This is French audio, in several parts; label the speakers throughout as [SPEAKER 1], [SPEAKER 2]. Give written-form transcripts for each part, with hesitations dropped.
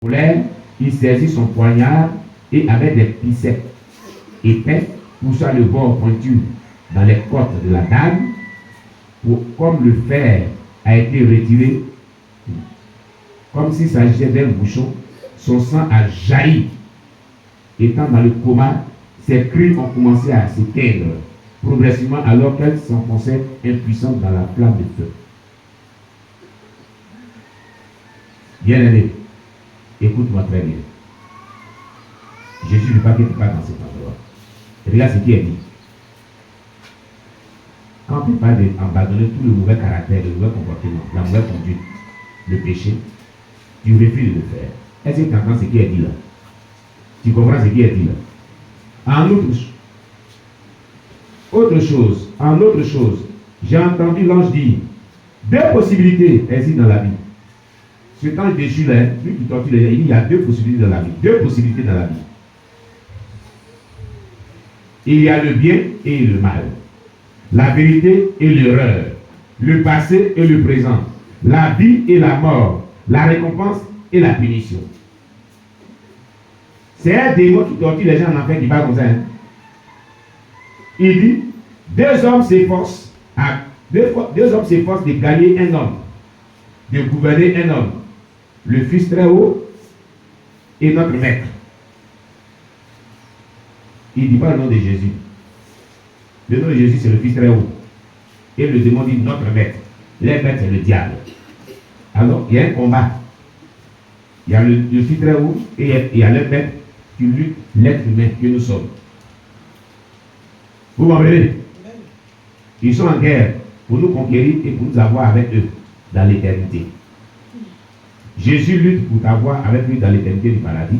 [SPEAKER 1] colère, il saisit son poignard et avec des pincettes épais poussa le bord pointu dans les côtes de la dame. Comme le fer a été retiré, comme s'il s'agissait d'un bouchon, son sang a jailli. Étant dans le coma, ses cris ont commencé à s'éteindre progressivement alors qu'elle s'enfonçait impuissante dans la flamme de feu. Bien-aimé, écoute-moi très bien. Jésus ne veut pas que tu parles dans cet endroit. Regarde ce qui est dit. Quand tu parles d'abandonner tout le mauvais caractère, le mauvais comportement, la mauvaise conduite, le péché, tu refuses de le faire. Est-ce que tu entends ce qui est dit là? Tu comprends ce qui est dit là? En autre chose, j'ai entendu l'ange dire deux possibilités existent dans la vie. Cet ange déchu là, lui qui torture les gens, il y a deux possibilités dans la vie. Deux possibilités dans la vie. Il y a le bien et le mal. La vérité et l'erreur. Le passé et le présent. La vie et la mort. La récompense et la punition. C'est un démon qui torture les gens en enfer qui parle comme ça. Hein? Il dit, deux hommes s'efforcent de gagner un homme, de gouverner un homme, le Fils très haut et notre maître. Il ne dit pas le nom de Jésus. Le nom de Jésus, c'est le Fils très haut. Et le démon dit notre maître. Les maîtres, c'est le diable. Alors, il y a un combat. Il y a le Fils très haut et il y a le maître qui lutte l'être humain que nous sommes. Vous m'entendez? Ils sont en guerre pour nous conquérir et pour nous avoir avec eux dans l'éternité. Jésus lutte pour t'avoir avec lui dans l'éternité du paradis.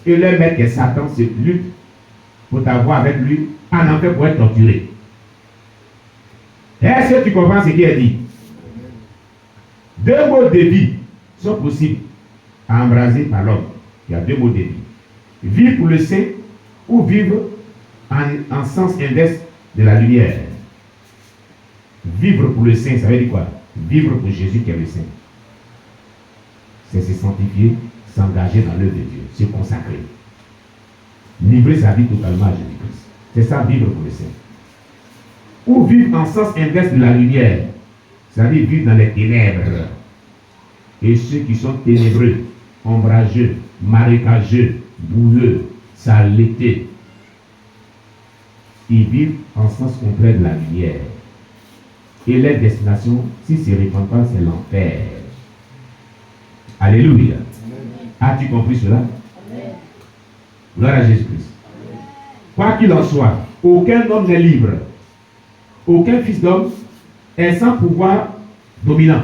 [SPEAKER 1] Et le maître qui est Satan se lutte pour t'avoir avec lui en enfer pour être torturé. Est-ce que tu comprends ce qui est dit? Deux modes de vie sont possibles à embraser par l'homme. Il y a deux modes de vie. Vivre pour le saint ou vivre en sens inverse de la lumière. Vivre pour le saint, ça veut dire quoi? Vivre pour Jésus qui est le saint. C'est se sanctifier, s'engager dans l'œuvre de Dieu, se consacrer. Livrer sa vie totalement à Jésus-Christ. C'est ça, vivre pour le saint. Ou vivre en sens inverse de la lumière. C'est-à-dire vivre dans les ténèbres. Et ceux qui sont ténébreux, ombrageux, marécageux, boueux, saletés, ils vivent en sens contraire de la lumière. Et leur destination, si ce n'est pas, c'est l'enfer. Alléluia. As-tu compris cela? Amen. Gloire à Jésus-Christ. Quoi qu'il en soit, aucun homme n'est libre. Aucun fils d'homme est sans pouvoir dominant.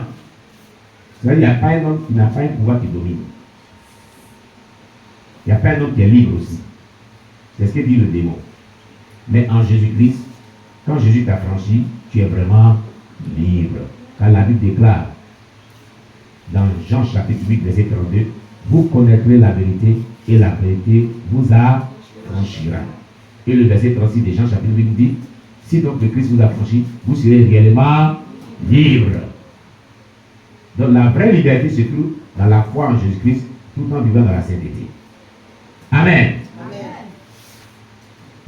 [SPEAKER 1] C'est-à-dire qu'il n'y a pas un homme qui n'a pas un pouvoir qui domine. Il n'y a pas un homme qui est libre aussi. C'est ce que dit le démon. Mais en Jésus-Christ, quand Jésus t'a franchi, tu es vraiment libre. Car la Bible déclare dans Jean chapitre 8, verset 32, vous connaîtrez la vérité et la vérité vous affranchira. Et le verset 36 de Jean chapitre 8 dit, si donc le Christ vous a franchi, vous serez réellement libre. Donc la vraie liberté se trouve dans la foi en Jésus-Christ, tout en vivant dans la sainteté. Amen. Amen.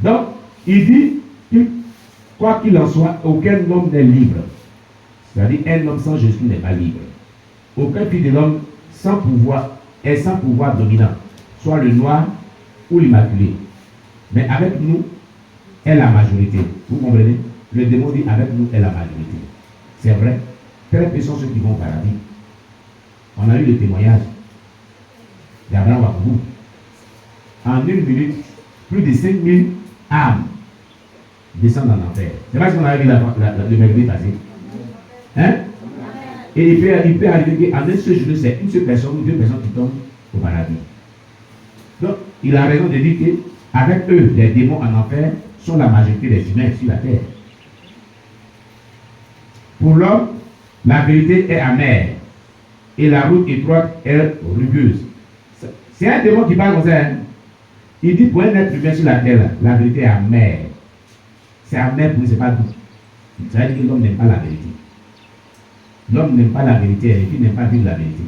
[SPEAKER 1] Donc, il dit que, quoi qu'il en soit, aucun homme n'est libre. C'est-à-dire, un homme sans Jésus n'est pas libre. Aucun fils de l'homme sans pouvoir est sans pouvoir dominant, soit le noir ou l'immaculé. Mais avec nous est la majorité. Vous comprenez? Le démon dit avec nous est la majorité. C'est vrai. Très peu sont ceux qui vont au paradis. On a eu le témoignage d'Abraham Wakoubou. En une minute, plus de 5000 âmes descendent en enfer. C'est pas ce qu'on a vu le mercredi passé. Hein? Et il peut arriver qu'en un seul jour, c'est une seule personne ou deux personnes qui tombent au paradis. Donc, il a raison de dire qu'avec eux, les démons en enfer sont la majorité des humains sur la terre. Pour l'homme, la vérité est amère et la route étroite est rugueuse. C'est un démon qui parle comme ça. Hein? Il dit pour un être humain sur la terre, la vérité est amère. C'est amer pour lui, c'est pas doux. Ça veut dire que l'homme n'aime pas la vérité. L'homme n'aime pas la vérité, et il n'aime pas vivre la vérité.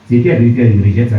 [SPEAKER 1] C'est qui la vérité, il rejette ça.